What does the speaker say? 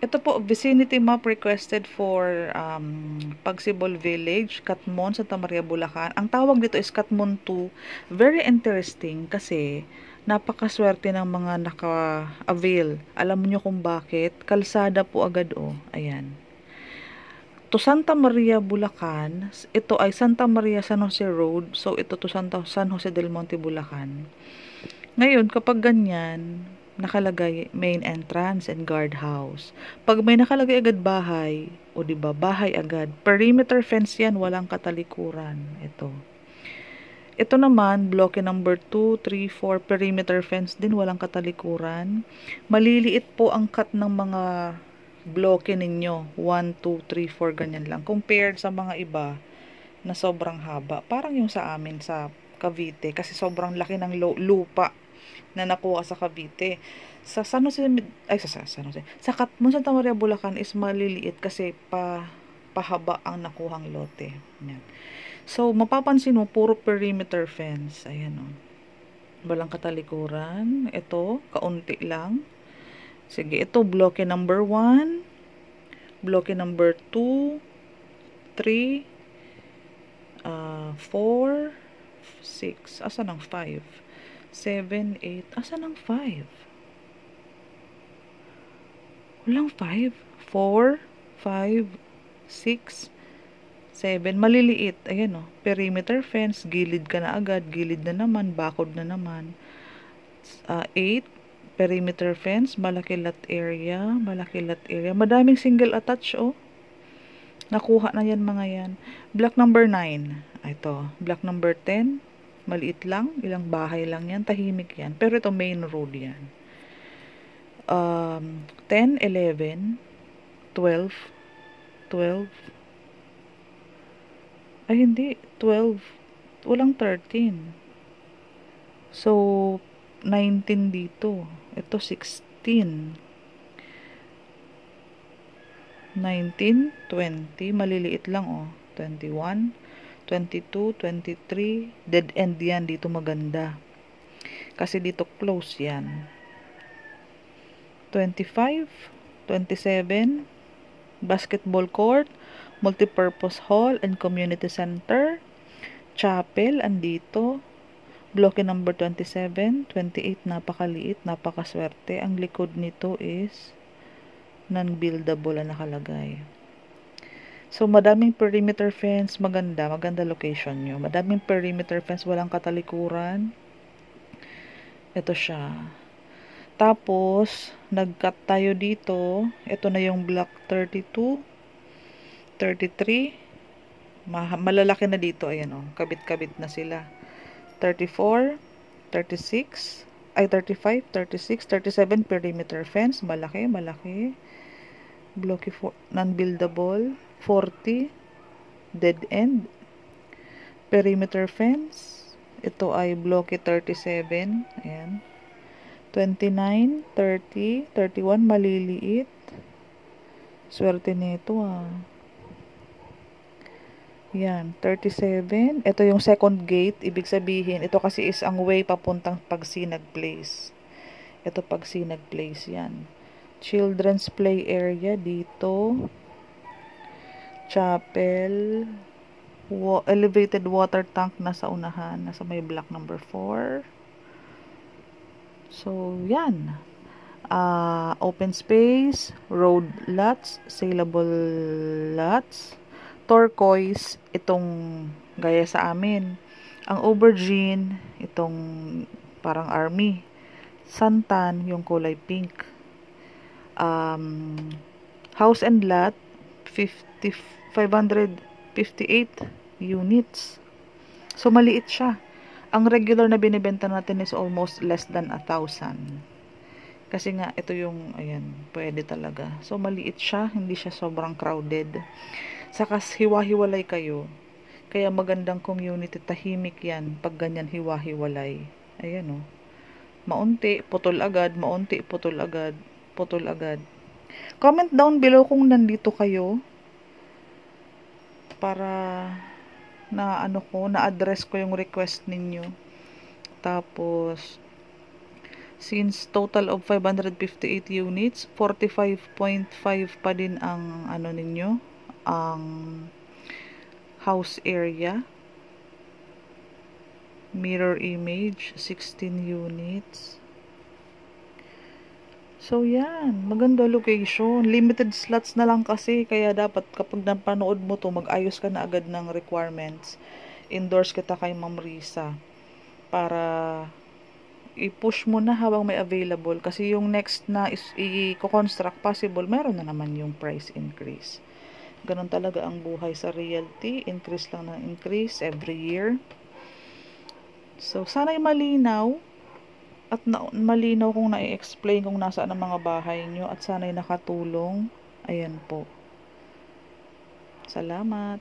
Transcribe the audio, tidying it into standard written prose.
Ito po, vicinity map requested for Pagsibol Village, Katmon, Santa Maria, Bulacan. Ang tawag dito is Katmon 2. Very interesting kasi napakaswerte ng mga naka-avail. Alam niyo kung bakit? Kalsada po agad oh. Ayan. To Santa Maria, Bulacan, ito ay Santa Maria San Jose Road. So, ito to San Jose del Monte, Bulacan. Ngayon, kapag ganyan, nakalagay main entrance and guardhouse. Pag may nakalagay agad bahay, o di ba bahay agad, perimeter fence yan, walang katalikuran. Ito. Ito naman, bloke number 2, 3, 4, perimeter fence din, walang katalikuran. Maliliit po ang cut ng mga bloke ninyo. 1, 2, 3, 4, ganyan lang. Compared sa mga iba na sobrang haba. Parang yung sa amin sa Cavite, kasi sobrang laki ng lupa na nakuha sa Cavite. Sa San Jose, ay sa San Jose, sa Katmon, Santa Maria, Bulacan is maliliit kasi pahaba ang nakuhang lote. Yan. So, mapapansin mo, puro perimeter fence. Ayan o. Walang katalikuran. Ito, kaunti lang. Sige, ito, bloke number 1, bloke number 2, 3, 4, 6, asan ang 5? 7, 8, asan ang 5? Walang 5. 4, 5, 6, 7. Maliliit. Ayan o. Perimeter fence. Gilid ka na agad. Gilid na naman. Bakod na naman. 8. Perimeter fence. Malaki lot area. Malaki lot area. Madaming single attach o. Nakuha na yan mga yan. Block number 9. Ito. Block number 10. Maliit lang. Ilang bahay lang yan. Tahimik yan. Pero ito main road yan. 10, 11, 12, 12. Ay, hindi. 12. Walang 13. So, 19 dito. Ito, 16. 19, 20. Maliliit lang, oh. 21, 22, 23. Dead end yan. Dito maganda. Kasi dito close yan. 25, 27, basketball court, multipurpose hall and community center, chapel, andito, bloke number 27, 28, napakaliit, napakaswerte. Ang likod nito is non-buildable na nakalagay. So, madaming perimeter fence, maganda location nyo. Madaming perimeter fence, walang katalikuran. Ito siya. Tapos, nag-cut tayo dito. Ito na yung block 32, 33. Malalaki na dito. Ayan o. Kabit-kabit na sila. 34, 36, ay 35, 36, 37 perimeter fence. Malaki, malaki. Blocky non-buildable. 40, dead end. Perimeter fence. Ito ay blocky 37. Ayan. 29, 30, 31, maliliit. Swerte nito ah. Yan, 37. Ito yung second gate. Ibig sabihin, ito kasi is ang way papuntang Pagsinag Place. Ito Pagsinag Place yan. Children's play area dito. Chapel. Elevated water tank nasa unahan. Nasa may block number 4. So, yan. Open space, road lots, saleable lots, turquoise, itong gaya sa amin. Ang aubergine, itong parang army. Santan, yung kulay pink. House and lot, 558 units. So, maliit siya. Ang regular na binibenta natin is almost less than 1,000. Kasi nga, ito yung, ayan, pwede talaga. So, maliit siya. Hindi siya sobrang crowded. Saka, hiwa-hiwalay kayo. Kaya magandang community. Tahimik yan. Pag ganyan, hiwa-hiwalay. Ayan, o. Maunti, putol agad. Maunti, putol agad. Putol agad. Comment down below kung nandito kayo. Para na-address ko yung request ninyo. Tapos, Since total of 558 units, 45.5 pa din ang ano ninyo, ang house area. Mirror image, 16 units. So, yan. Maganda location. Limited slots na lang kasi. Kaya dapat kapag napanood mo to, mag-ayos ka na agad ng requirements. Endorse kita kay Ma'am Risa. Para i-push mo na habang may available. Kasi yung next na i-construct possible, meron na naman yung price increase. Ganon talaga ang buhay sa realty. Increase lang ng increase every year. So, sana'y malinaw at malinaw kung na-explain kung nasaan ang mga bahay nyo at sana'y nakatulong. Ayan po. Salamat.